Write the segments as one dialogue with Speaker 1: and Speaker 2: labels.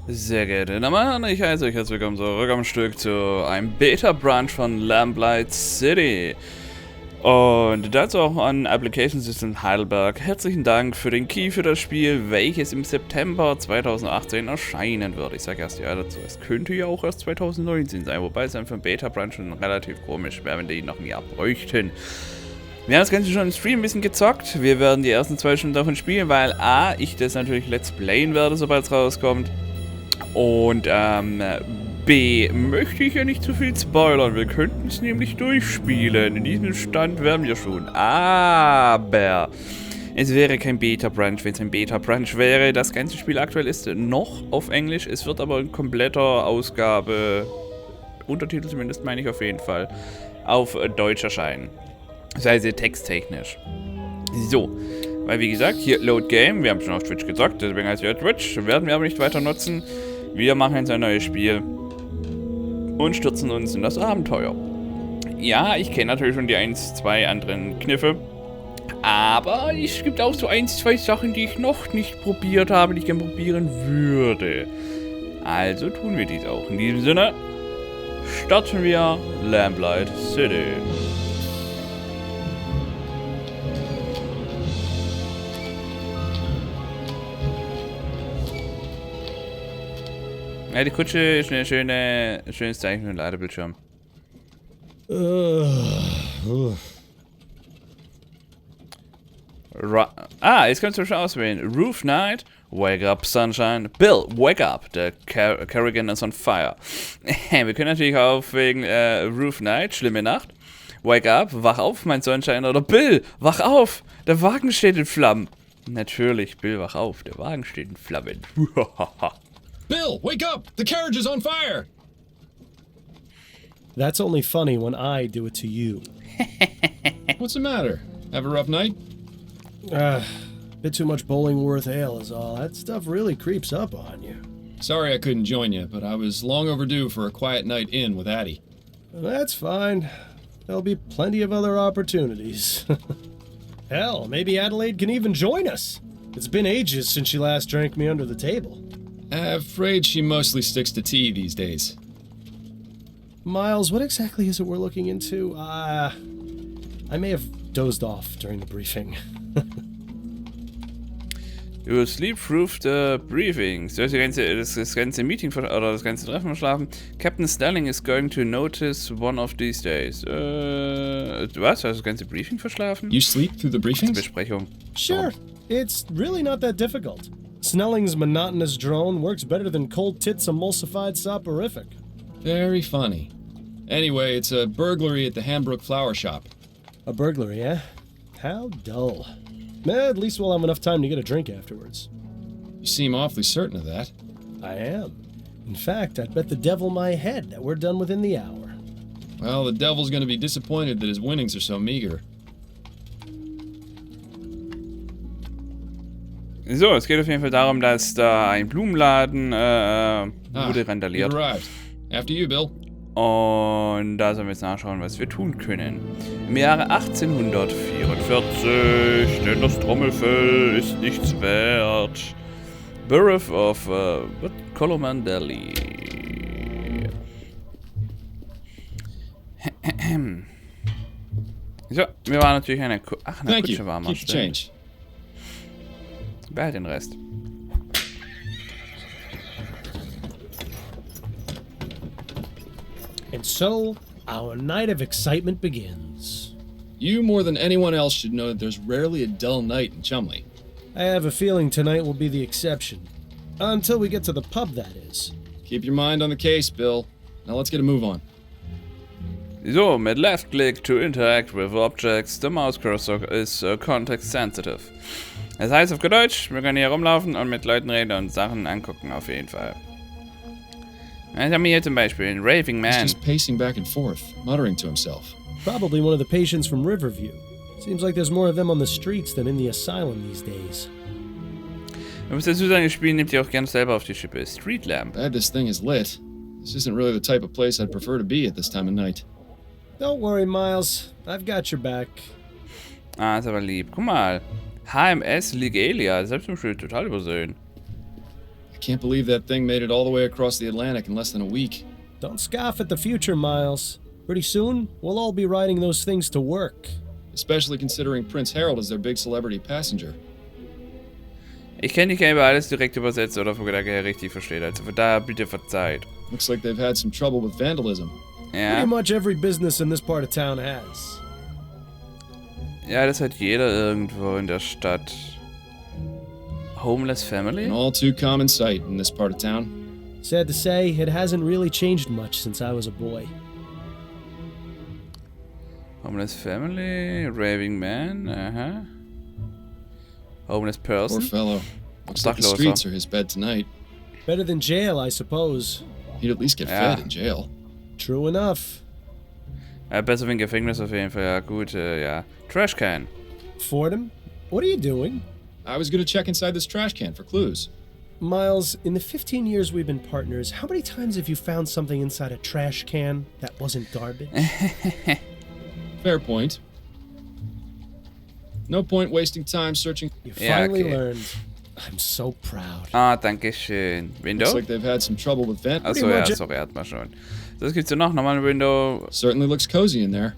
Speaker 1: Sehr geehrte Damen und Herren, ich heiße euch herzlich willkommen zurück am Stück zu einem Beta-Branch von Lamplight City. Und dazu auch an Application System Heidelberg. Herzlichen Dank für den Key für das Spiel, welches im September 2018 erscheinen wird. Ich sage erst ja dazu, es könnte ja auch erst 2019 sein, wobei es dann für einen Beta-Branch schon relativ komisch wäre, wenn die noch ein Jahr bräuchten. Wir haben das Ganze schon im Stream ein bisschen gezockt. Wir werden die ersten 2 Stunden davon spielen, weil A, ich das natürlich Let's Playen werde, sobald es rauskommt. Und B, möchte ich ja nicht zu viel spoilern. Wir könnten es nämlich durchspielen. In diesem Stand wären wir schon. Aber es wäre kein Beta-Branch, wenn es ein Beta-Branch wäre. Das ganze Spiel aktuell ist noch auf Englisch. Es wird aber in kompletter Ausgabe, Untertitel zumindest meine ich auf jeden Fall, auf Deutsch erscheinen. Das heißt texttechnisch. So. Weil wie gesagt, hier Load Game, wir haben schon auf Twitch gezockt, deswegen heißt es Twitch, werden wir aber nicht weiter nutzen. Wir machen jetzt ein neues Spiel und stürzen uns in das Abenteuer. Ja, ich kenne natürlich schon die 1, 2 anderen Kniffe, aber es gibt auch so 1, 2 Sachen, die ich noch nicht probiert habe, die ich gerne probieren würde. Also tun wir dies auch. In diesem Sinne starten wir Lamplight City. Ja, die Kutsche ist ein schönes Zeichen für den Ladebildschirm. Jetzt kannst du schon auswählen. Roof Night, Wake Up Sunshine, Bill, Wake Up, the Carrigan is on fire. Wir können natürlich aufwägen Roof Night, schlimme Nacht, Wake Up, wach auf, mein Sonnenschein, oder Bill, wach auf, der Wagen steht in Flammen. Natürlich, Bill, wach auf, der Wagen steht in Flammen.
Speaker 2: Bill, wake up! The carriage is on fire!
Speaker 3: That's only funny when I do it to you.
Speaker 2: What's the matter? Have a rough night?
Speaker 3: Bit too much Bollingworth ale is all. That stuff really creeps up on you.
Speaker 2: Sorry I couldn't join you, but I was long overdue for a quiet night in with Addie.
Speaker 3: That's fine. There'll be plenty of other opportunities. Hell, maybe Adelaide can even join us. It's been ages since she last drank me under the table.
Speaker 2: Afraid she mostly sticks to tea these days.
Speaker 3: Miles, what exactly is it we're looking into? I may have dozed off during the briefing.
Speaker 1: You will sleep through the briefing. Du hast das ganze Meeting oder das ganze Treffen verschlafen. Captain Stelling is going to notice one of these days. Was? Hast du das ganze Briefing verschlafen?
Speaker 2: You sleep through the briefings?
Speaker 1: Besprechung.
Speaker 3: Sure. It's really not that difficult. Snelling's monotonous drone works better than Cold Tits' emulsified soporific.
Speaker 2: Very funny. Anyway, it's a burglary at the Hambrook Flower Shop.
Speaker 3: A burglary, eh? How dull. At least we'll have enough time to get a drink afterwards.
Speaker 2: You seem awfully certain of that.
Speaker 3: I am. In fact, I'd bet the devil my head that we're done within the hour.
Speaker 2: Well, the devil's gonna be disappointed that his winnings are so meager.
Speaker 1: So, es geht auf jeden Fall darum, dass da ein Blumenladen wurde randaliert.
Speaker 2: You arrived. After you, Bill.
Speaker 1: Und da sollen wir jetzt nachschauen, was wir tun können. Im Jahre 1844, denn das Trommelfell ist nichts wert. Borough of Colomandeli. So, wir waren natürlich eine Kutsche war mal.
Speaker 2: Keep the change.
Speaker 1: Behalt den Rest.
Speaker 3: And so, our night of excitement begins.
Speaker 2: You more than anyone else should know that there's rarely a dull night in Chumley.
Speaker 3: I have a feeling tonight will be the exception. Until we get to the pub, that is.
Speaker 2: Keep your mind on the case, Bill. Now let's get a move on.
Speaker 1: So, mit Left Click to interact with objects, the mouse cursor is context sensitive. Das heißt auf Deutsch, wir können hier rumlaufen und mit Leuten reden und Sachen angucken auf jeden Fall. Ich habe hier zum Beispiel einen Raving Man.
Speaker 2: He's just pacing back and forth, muttering to himself.
Speaker 3: Probably one of the patients from Riverview. Seems like there's more of them on the streets than in the asylum these days.
Speaker 1: Du musst dazu sagen, das Spiel nimmt dir auch gerne selber auf die Schippe. Street Lamp.
Speaker 2: Glad this thing is lit. This isn't really the type of place I'd prefer to be at this time of night.
Speaker 3: Don't worry, Miles. I've got your back.
Speaker 1: Ah, ist aber lieb. Guck mal. HMS Ligelia, selbst im Schild total übersehen.
Speaker 2: I can't believe that thing made it all the way across the Atlantic in less than a week.
Speaker 3: Don't scoff at the future, Miles. Pretty soon, we'll all be riding those things to work.
Speaker 2: Especially considering Prince Harold is their big celebrity passenger.
Speaker 1: Ich kenne nicht über alles direkt übersetzt oder von Gedanke her richtig versteht. Also von daher bitte verzeiht.
Speaker 2: Looks like they've had some trouble with vandalism.
Speaker 1: Ja.
Speaker 3: Pretty much every business in this part of town has.
Speaker 1: Ja, das hat jeder irgendwo in der Stadt. Homeless family?
Speaker 2: An all too common sight in this part of town.
Speaker 3: Sad to say, it hasn't really changed much since I was a boy.
Speaker 1: Homeless family, raving man, Homeless person.
Speaker 2: Poor fellow. Looks like the
Speaker 1: Obdachloser.
Speaker 2: streets are his bed tonight.
Speaker 3: Better than jail, I suppose.
Speaker 2: He'd at least get
Speaker 1: Ja.
Speaker 2: fed in jail.
Speaker 3: True enough.
Speaker 1: Ja, besser wie ein Gefängnis auf jeden Fall, ja gut, ja. Trashcan.
Speaker 3: Fordham, what are you doing?
Speaker 2: I was gonna check inside this trash can for clues.
Speaker 3: Miles, in the 15 years we've been partners, how many times have you found something inside a trash can that wasn't garbage?
Speaker 2: Fair point. No point wasting time searching.
Speaker 3: You
Speaker 1: Yeah,
Speaker 3: finally
Speaker 1: okay.
Speaker 3: learned. I'm so proud.
Speaker 1: Ah, danke schön. Window?
Speaker 2: Looks like they've had some trouble with vandalism.
Speaker 1: Achso, ja,
Speaker 3: much-
Speaker 1: sorry, hat man schon. Das gibt's ja noch, nochmal ein Window.
Speaker 2: Certainly looks cozy in there.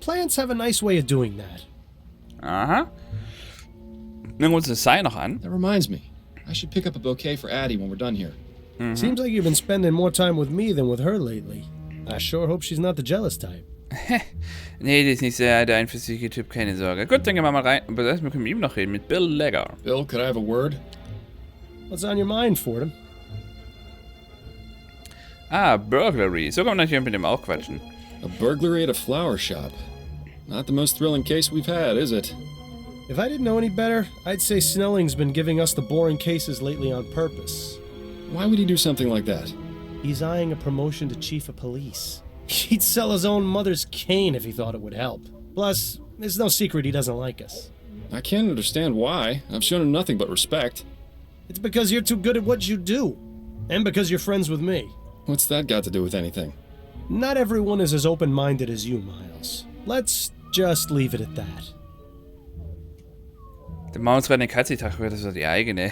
Speaker 3: Plants have a nice way of doing that.
Speaker 1: Aha. Dann gucken wir uns das Sign noch an.
Speaker 2: That reminds me. I should pick up a bouquet for Addie when we're done here.
Speaker 3: Seems like you've been spending more time with me than with her lately. I sure hope she's not the jealous type.
Speaker 1: Nee, die ist nicht sehr der einflüssige Typ, keine Sorge. Gut, dann gehen wir mal rein. Aber erst, wir können mit ihm noch reden, mit Bill Legger.
Speaker 2: Bill, could I have a word?
Speaker 3: What's on your mind, Fordham?
Speaker 1: Ah, Burglary. So kann man natürlich mit dem auch quatschen.
Speaker 2: A burglary at a flower shop. Not the most thrilling case we've had, is it?
Speaker 3: If I didn't know any better, I'd say Snelling's been giving us the boring cases lately on purpose.
Speaker 2: Why would he do something like that?
Speaker 3: He's eyeing a promotion to chief of police. He'd sell his own mother's cane if he thought it would help. Plus, it's no secret he doesn't like us.
Speaker 2: I can't understand why. I've shown him nothing but respect.
Speaker 3: It's because you're too good at what you do. And because you're friends with me.
Speaker 2: What's that got to do with anything?
Speaker 3: Not everyone is as open-minded as you, Miles. Let's just leave it at that.
Speaker 1: Der Mausrennen Katzitag wird das die eigene.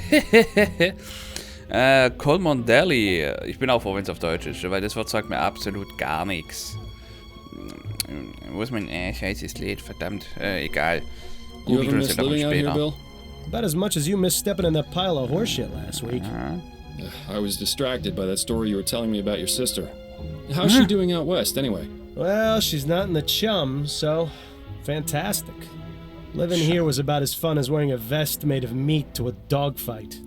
Speaker 1: Coleman Deli. Ich bin auch froh, wenn es auf Deutsch ist, weil das Wort sagt mir absolut gar nichts. Wo ist mein scheißes Lied? Verdammt. Egal.
Speaker 2: You
Speaker 1: Google
Speaker 2: ever
Speaker 1: das
Speaker 2: miss
Speaker 1: ja noch
Speaker 2: living out here,
Speaker 1: später.
Speaker 2: Bill?
Speaker 3: About as much as you missed stepping in that pile of horseshit last week.
Speaker 2: I was distracted by that story you were telling me about your sister. How's she doing out west, anyway?
Speaker 3: Well, she's not in the chum, so fantastic. Living here was about as fun as wearing a vest made of meat to a dogfight.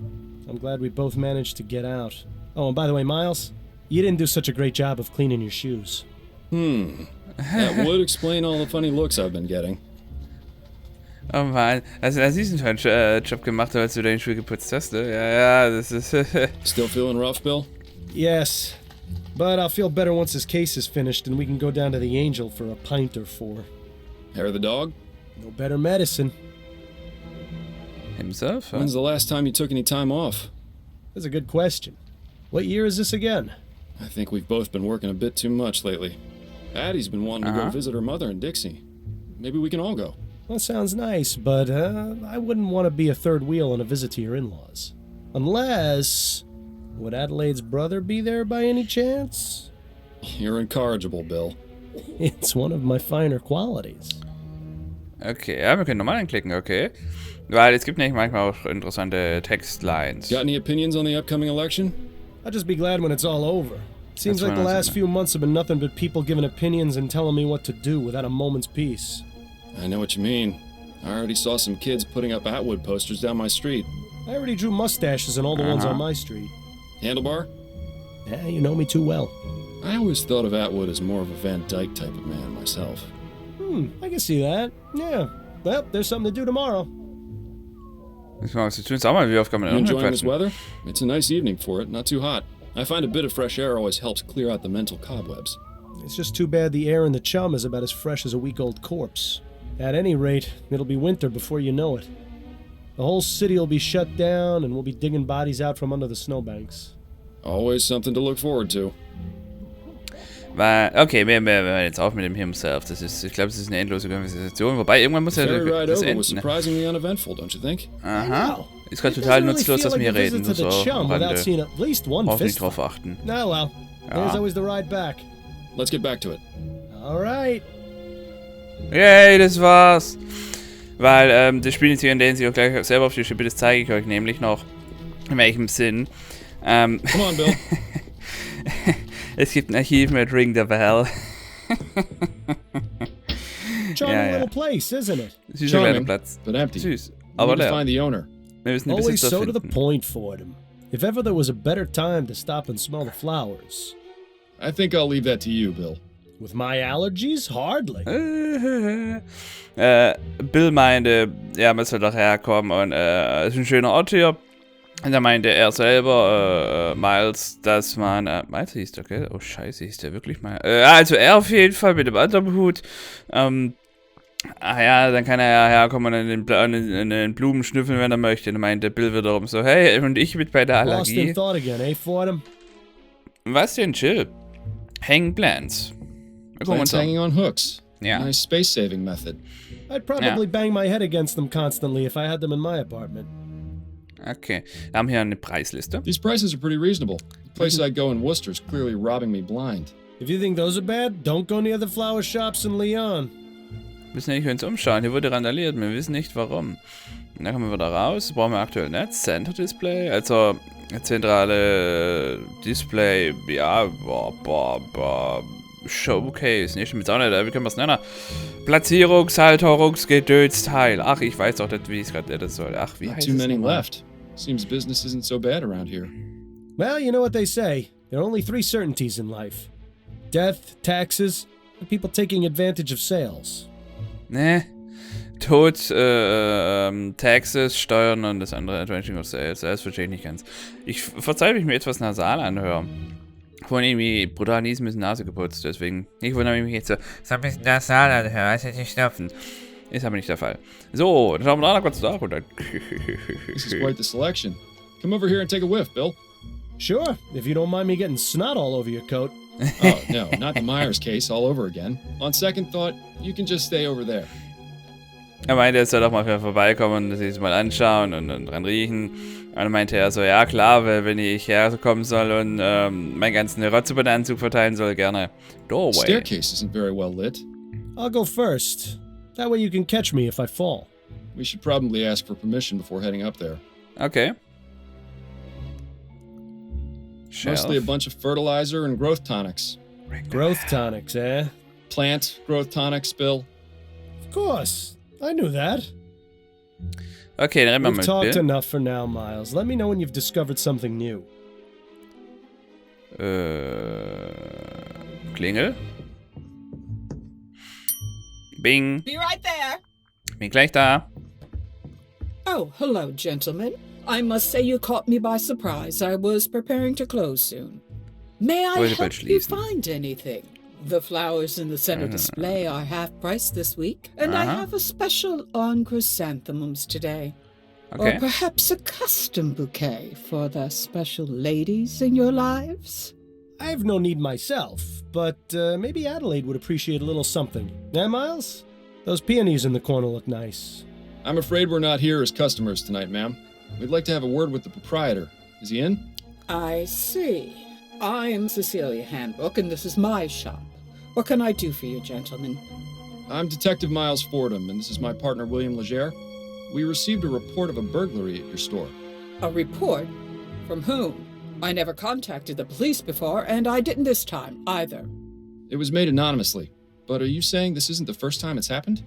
Speaker 3: I'm glad we both managed to get out. Oh, and by the way, Miles, you didn't do such a great job of cleaning your shoes.
Speaker 2: That would explain all the funny looks I've been getting.
Speaker 1: Oh Mann, also das ist ein schöner Job gemacht, als du deine Schuhe geputzt hast, ne? Ja, das ist...
Speaker 2: Still feeling rough, Bill?
Speaker 3: Yes, but I'll feel better once this case is finished and we can go down to the Angel for a pint or four.
Speaker 2: Hair of the dog?
Speaker 3: No better medicine.
Speaker 1: Himself? Huh?
Speaker 2: When's the last time you took any time off?
Speaker 3: That's a good question. What year is this again?
Speaker 2: I think we've both been working a bit too much lately. Addie's been wanting to go visit her mother in Dixie. Maybe we can all go.
Speaker 3: That sounds nice, but I wouldn't want to be a third wheel on a visit to your in-laws. Unless... Would Adelaide's brother be there by any chance?
Speaker 2: You're incorrigible, Bill.
Speaker 3: It's one of my finer qualities.
Speaker 1: Okay, ja, wir können nochmal anklicken, okay. Weil es gibt nämlich manchmal auch interessante Textlines.
Speaker 2: Got any opinions on the upcoming election?
Speaker 3: I'll just be glad when it's all over. Seems
Speaker 1: That's
Speaker 3: like the
Speaker 1: what I
Speaker 3: last
Speaker 1: said.
Speaker 3: few months have been nothing but people giving opinions and telling me what to do without a moment's peace.
Speaker 2: I know what you mean. I already saw some kids putting up Atwood posters down my street.
Speaker 3: I already drew mustaches on all the ones on my street.
Speaker 2: Handlebar?
Speaker 3: Yeah, you know me too well.
Speaker 2: I always thought of Atwood as more of a Van Dyke type of man myself.
Speaker 3: I can see that. Yeah. Well, there's something to do tomorrow.
Speaker 1: Das machen wir zu tun. Sag mal, wie oft kann man
Speaker 2: You
Speaker 1: denn noch
Speaker 2: enjoying this
Speaker 1: quatschen?
Speaker 2: weather? It's a nice evening for it, not too hot. I find a bit of fresh air always helps clear out the mental cobwebs.
Speaker 3: It's just too bad the air in the chum is about as fresh as a week-old corpse. At any rate, it'll be winter before you know it. The whole city will be shut down, and we'll be digging bodies out from under the snowbanks.
Speaker 2: Always something to look forward to.
Speaker 1: Weil, okay, wir hören jetzt auf mit dem Himself. Das ist, ich glaube, das ist eine endlose Konversation. Wobei, irgendwann muss ja
Speaker 2: Ferry ride
Speaker 1: das
Speaker 2: over was
Speaker 1: enden. Ne?
Speaker 2: surprisingly uneventful, don't you think?
Speaker 1: Aha.
Speaker 3: Wow.
Speaker 1: ist gerade
Speaker 3: It
Speaker 1: total
Speaker 3: doesn't really
Speaker 1: nutzlos,
Speaker 3: feel
Speaker 1: dass wir
Speaker 3: like a
Speaker 1: hier reden.
Speaker 3: visit
Speaker 1: So
Speaker 3: to the chum
Speaker 1: am
Speaker 3: without
Speaker 1: Rande.
Speaker 3: seeing at least one
Speaker 1: Brauchst nicht
Speaker 3: fist.
Speaker 1: drauf achten.
Speaker 3: Oh well, there's always the ride back.
Speaker 2: Let's get back to it.
Speaker 3: All right.
Speaker 1: Yay, das war's. Weil, das Spiel ist hier, in dem sie auch gleich selber auf die Schippe, das zeige ich euch nämlich noch. In welchem Sinn.
Speaker 2: Come on, Bill.
Speaker 1: Es gibt ein Archiv mit Ring the Bell.
Speaker 3: Charming little place, isn't it?
Speaker 1: Süßer kleiner
Speaker 2: Charming,
Speaker 1: Platz.
Speaker 2: but empty.
Speaker 1: Süß.
Speaker 2: We
Speaker 1: Aber
Speaker 2: need to
Speaker 1: leer.
Speaker 2: find the owner.
Speaker 1: Wir müssen den
Speaker 3: Always
Speaker 1: Besitzer
Speaker 3: so to the
Speaker 1: finden.
Speaker 3: point for them. If ever there was a better time to stop and smell the flowers.
Speaker 2: I think I'll leave that to you, Bill.
Speaker 3: With my allergies, hardly.
Speaker 1: Bill meinte, ja, man soll doch herkommen und es ist ein schöner Ort hier. Und da meinte er selber, Miles, dass man, Miles hieß der, gell? Oh scheiße, hieß der wirklich mal? Also er auf jeden Fall mit dem anderen Hut. Ja, dann kann er ja herkommen und in den Blumen schnüffeln, wenn er möchte. Und dann meinte Bill wiederum so, hey, und ich mit bei der
Speaker 3: Lost in
Speaker 1: Allergie.
Speaker 3: thought again, eh, Fordham?
Speaker 1: Was denn, chill? Hang Plants. Wir gucken uns
Speaker 2: Plants
Speaker 1: an.
Speaker 2: hanging on hooks.
Speaker 1: Ja.
Speaker 2: Nice space-saving method.
Speaker 3: I'd probably bang my head against them constantly if I had them in my apartment.
Speaker 1: Okay, wir haben hier eine Preisliste.
Speaker 2: These prices are pretty reasonable. The place I go in Worcester is clearly robbing me blind.
Speaker 3: If you think those are bad, don't go near the flower shops in Lyon.
Speaker 1: Wir müssen nicht uns umschauen. Hier wurde randaliert. Wir wissen nicht warum. Und dann kommen wir wieder raus. Brauchen wir aktuell nicht. Center Display. Also zentrale Display. Ja, Showcase. Nee, stimmt jetzt auch nicht. Wie können wir es nennen? Platzierungshalterungsgedöns-Teil. Ach, ich weiß doch nicht, wie ich es gerade nennen soll. Ach, wie
Speaker 2: Not
Speaker 1: heißt
Speaker 2: too
Speaker 1: es
Speaker 2: many
Speaker 1: nochmal?
Speaker 2: left. Seems business isn't so bad around here.
Speaker 3: Well, you know what they say. There are only 3 certainties in life. Death, taxes, and people taking advantage of sales.
Speaker 1: Ne. Tod, Taxes, Steuern und das andere Adventure of Sales. Das verstehe ich nicht ganz. Ich verzeihe, wenn ich mir etwas nasal anhöre. Vorhin irgendwie brutal niesen, ein bisschen Nase geputzt, deswegen. Ich wundere mich jetzt so ein bisschen nasal anhören, als hätte ich Schnupfen. Ist aber nicht der Fall. So, dann schauen wir da noch kurz da runter.
Speaker 2: This is quite the selection. Come over here and take a whiff, Bill.
Speaker 3: Sure, if you don't mind me getting snot all over your coat.
Speaker 2: Oh, no, not the Myers case all over again. On second thought, you can just stay over there.
Speaker 1: Er meinte, er soll doch mal vorbeikommen und sich das mal anschauen und dran riechen. Und dann meinte er so, ja klar, weil wenn ich herkommen soll und meinen ganzen Rotz über den Anzug verteilen soll, gerne. Doorway.
Speaker 2: Staircase isn't very well lit.
Speaker 3: I'll go first. That way you can catch me if I fall.
Speaker 2: We should probably ask for permission before heading up there.
Speaker 1: Okay.
Speaker 2: Mostly a bunch of fertilizer and growth tonics.
Speaker 3: Growth tonics, eh?
Speaker 2: Plant growth tonics, Bill.
Speaker 3: Of course. I knew that.
Speaker 1: Okay, dann reden wir
Speaker 3: We've
Speaker 1: mit
Speaker 3: talked
Speaker 1: Bill.
Speaker 3: enough for now, Miles. Let me know when you've discovered something new.
Speaker 1: Klingel. Bing.
Speaker 4: Be right there.
Speaker 1: Bin gleich da.
Speaker 4: Oh, hello, gentlemen. I must say you caught me by surprise. I was preparing to close soon. May I
Speaker 1: Wollte bald
Speaker 4: help you
Speaker 1: schließen.
Speaker 4: find anything? The flowers in the center display are half price this week, and I have a special on chrysanthemums today.
Speaker 1: Okay.
Speaker 4: Or perhaps a custom bouquet for the special ladies in your lives?
Speaker 3: I have no need myself, but maybe Adelaide would appreciate a little something. Eh, Miles? Those peonies in the corner look nice.
Speaker 2: I'm afraid we're not here as customers tonight, ma'am. We'd like to have a word with the proprietor. Is he in?
Speaker 4: I see. I'm Cecilia Handbook, and this is my shop. What can I do for you, gentlemen?
Speaker 2: I'm Detective Miles Fordham, and this is my partner, William Legere. We received a report of a burglary at your store.
Speaker 4: A report? From whom? I never contacted the police before, and I didn't this time, either.
Speaker 2: It was made anonymously, but are you saying this isn't the first time it's happened?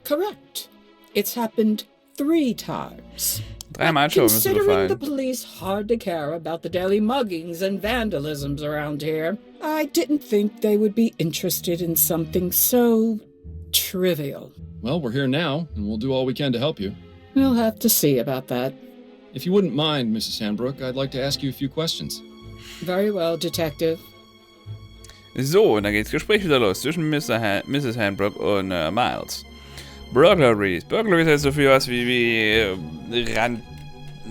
Speaker 4: Correct. It's happened 3 times.
Speaker 1: Dreimal schon, müsste
Speaker 4: Considering the
Speaker 1: gefallen.
Speaker 4: police hardly care about the daily muggings and vandalisms around here, I didn't think they would be interested in something so trivial.
Speaker 2: Well, we're here now, and we'll do all we can to help you.
Speaker 4: We'll have to see about that.
Speaker 2: If you wouldn't mind, Mrs. Handbrook, I'd like to ask you a few questions.
Speaker 4: Very well, Detective.
Speaker 1: So, und dann geht das Gespräch wieder los zwischen Mrs. Handbrook und Miles. Burglaries. Burglaries heißt so viel was wie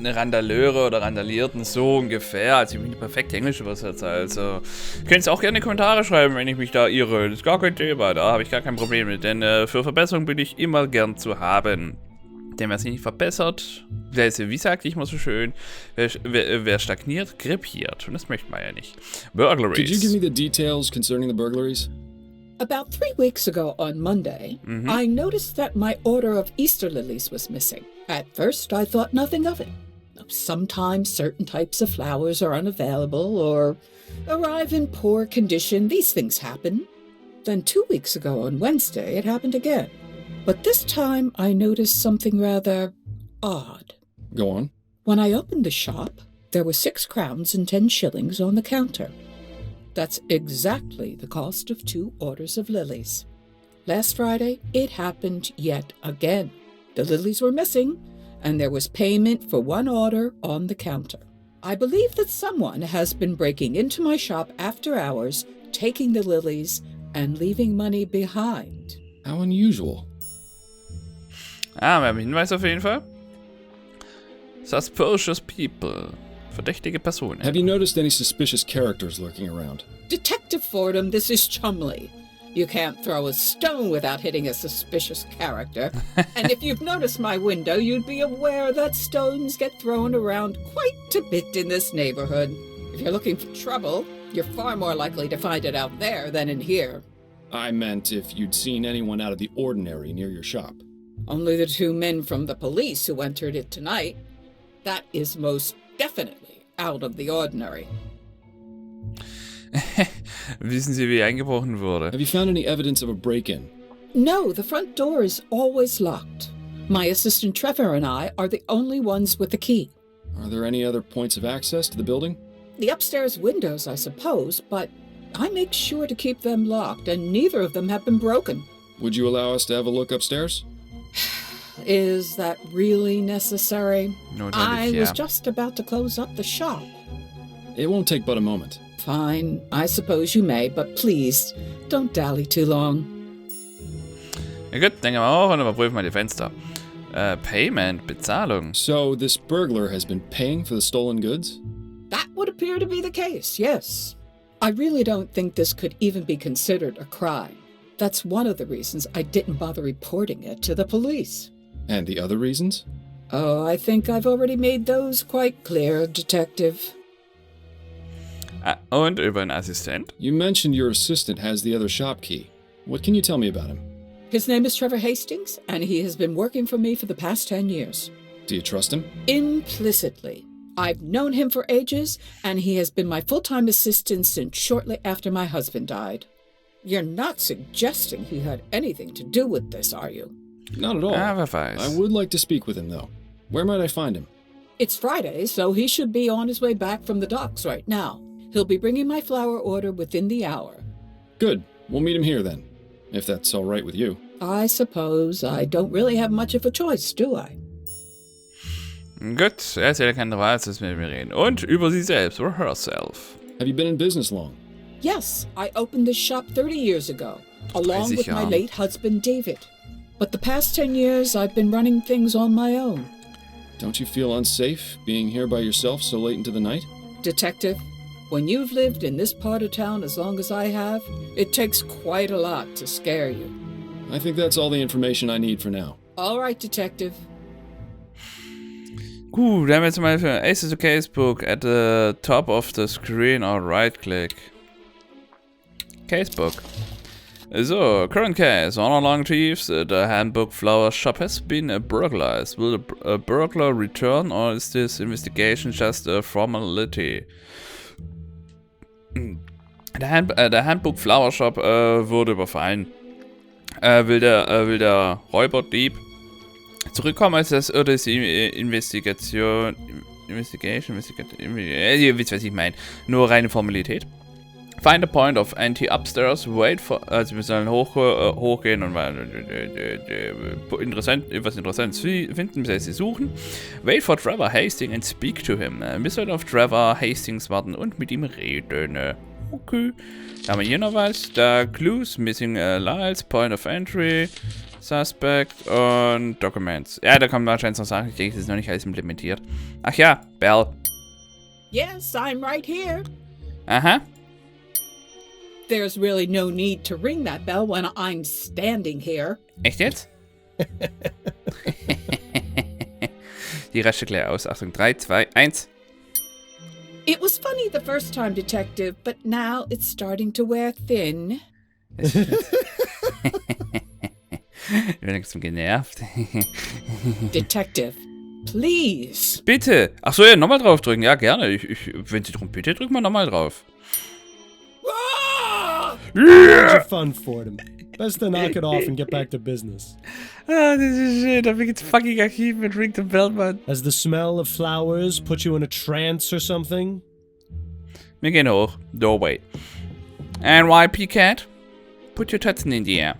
Speaker 1: Randaleure oder Randalierten, so ungefähr. Also ich bin perfekt Englisch übersetzer. Also, ihr könnt es auch gerne in die Kommentare schreiben, wenn ich mich da irre. Das ist gar kein Thema, da habe ich gar kein Problem mit. Denn für Verbesserungen bin ich immer gern zu haben. Denn wer sich nicht verbessert, wie sagt ich mal so schön, wer stagniert, krepiert. Und das möchte man ja nicht. Burglaries.
Speaker 2: Could you give me the details concerning the burglaries?
Speaker 4: About 3 weeks ago on Monday, I noticed that my order of Easter lilies was missing. At first, I thought nothing of it. Sometimes certain types of flowers are unavailable or arrive in poor condition. These things happen. Then 2 weeks ago on Wednesday, it happened again. But this time, I noticed something rather odd.
Speaker 2: Go on.
Speaker 4: When I opened the shop, there were 6 crowns and 10 shillings on the counter. That's exactly the cost of 2 orders of lilies. Last Friday, it happened yet again. The lilies were missing, and there was payment for 1 order on the counter. I believe that someone has been breaking into my shop after hours, taking the lilies, and leaving money behind.
Speaker 2: How unusual.
Speaker 1: Wir haben einen Hinweis auf jeden Fall. Suspicious people. Verdächtige Personen.
Speaker 2: Have you noticed any suspicious characters lurking around?
Speaker 4: Detective Fordham, this is Chumley. You can't throw a stone without hitting a suspicious character. And if you've noticed my window, you'd be aware that stones get thrown around quite a bit in this neighborhood. If you're looking for trouble, you're far more likely to find it out there than in here.
Speaker 2: I meant if you'd seen anyone out of the ordinary near your shop.
Speaker 4: Only the 2 men from the police who entered it tonight. That is most definitely out of the ordinary.
Speaker 1: Wissen Sie, wie eingebrochen wurde?
Speaker 2: Have you found any evidence of a break-in?
Speaker 4: No, the front door is always locked. My assistant Trevor and I are the only ones with the key.
Speaker 2: Are there any other points of access to the building?
Speaker 4: The upstairs windows, I suppose, but I make sure to keep them locked, and neither of them have been broken.
Speaker 2: Would you allow us to have a look upstairs?
Speaker 4: Is that really necessary?
Speaker 1: Notwendig,
Speaker 4: I was just about to close up the shop.
Speaker 2: It won't take but a moment.
Speaker 4: Fine, I suppose you may, but please, don't dally too long.
Speaker 1: Ja gut, dann gehen wir auch und überprüfen mal die Fenster. Payment, Bezahlung.
Speaker 2: So this burglar has been paying for the stolen goods?
Speaker 4: That would appear to be the case, yes. I really don't think this could even be considered a crime. That's one of the reasons I didn't bother reporting it to the police.
Speaker 2: And the other reasons?
Speaker 4: Oh, I think I've already made those quite clear, Detective.
Speaker 1: Und über einen Assistent.
Speaker 2: You mentioned your assistant has the other shop key. What can you tell me about him?
Speaker 4: His name is Trevor Hastings, and he has been working for me for the past 10 years.
Speaker 2: Do you trust him?
Speaker 4: Implicitly. I've known him for ages, and he has been my full-time assistant since shortly after my husband died. You're not suggesting he had anything to do with this, are you?
Speaker 2: Not at all.
Speaker 1: Wer weiß.
Speaker 2: I would like to speak with him, though. Where might I find him?
Speaker 4: It's Friday, so he should be on his way back from the docks right now. He'll be bringing my flower order within the hour.
Speaker 2: Good. We'll meet him here, then. If that's all right with you.
Speaker 4: I suppose I don't really have much of a choice, do I?
Speaker 1: Gut, er ist ja keine Wahl, als mit mir reden. Und über sie selbst, or herself.
Speaker 2: Have you been in business long?
Speaker 4: Yes, I opened this shop 30 years ago, along
Speaker 1: 30
Speaker 4: with my
Speaker 1: Jahren.
Speaker 4: late husband, David. But the past 10 years, I've been running things on my own.
Speaker 2: Don't you feel unsafe being here by yourself so late into the night?
Speaker 4: Detective, when you've lived in this part of town as long as I have, it takes quite a lot to scare you.
Speaker 2: I think that's all the information I need for now.
Speaker 4: All right, Detective.
Speaker 1: Gut, dann haben wir zum Beispiel Access to Casebook at the top of the screen or right click. Casebook. So, current case. On along thieves, the handbook flower shop has been burglarized. Will a burglar return or is this investigation just a formality? Der Handbook Flower Shop wurde überfallen. Will der Räuberdieb zurückkommen, als das oder ist die Investigation, ihr wisst, was ich meine, nur reine Formalität. Find a point of entry upstairs, wait for, also wir sollen hochgehen und was Interessantes finden, bis sie suchen. Wait for Trevor Hastings and speak to him. Wir sollen auf Trevor Hastings warten und mit ihm reden. Okay. Da haben wir hier noch was. Da Clues, Missing Lights, Point of Entry, Suspect und Documents. Ja, da kommen wahrscheinlich noch Sachen. Ich denke, das ist noch nicht alles implementiert. Ach ja, Bell.
Speaker 4: Yes, I'm right here.
Speaker 1: Aha.
Speaker 4: There's really no need to ring that bell when I'm standing here.
Speaker 1: Echt jetzt? die Rechte gleich aus. Achtung, 3, 2, 1.
Speaker 4: It was funny the first time, Detective, but now it's starting to wear thin.
Speaker 1: Ich bin langsam genervt.
Speaker 4: Detective, please.
Speaker 1: Bitte. Achso, ja, nochmal draufdrücken. Ja, gerne. Wenn Sie drum bitte, drücken wir nochmal drauf.
Speaker 3: Had your fun for them. Best to knock it off and get back to business.
Speaker 1: Ah, das ist schön. Da gibt's fucking Archiv mit Ring the Bell, Mann.
Speaker 3: Has the smell of flowers put you in a trance or something?
Speaker 1: Wir gehen hoch. Doorway. NYP Cat. Put your Tatzen in the air.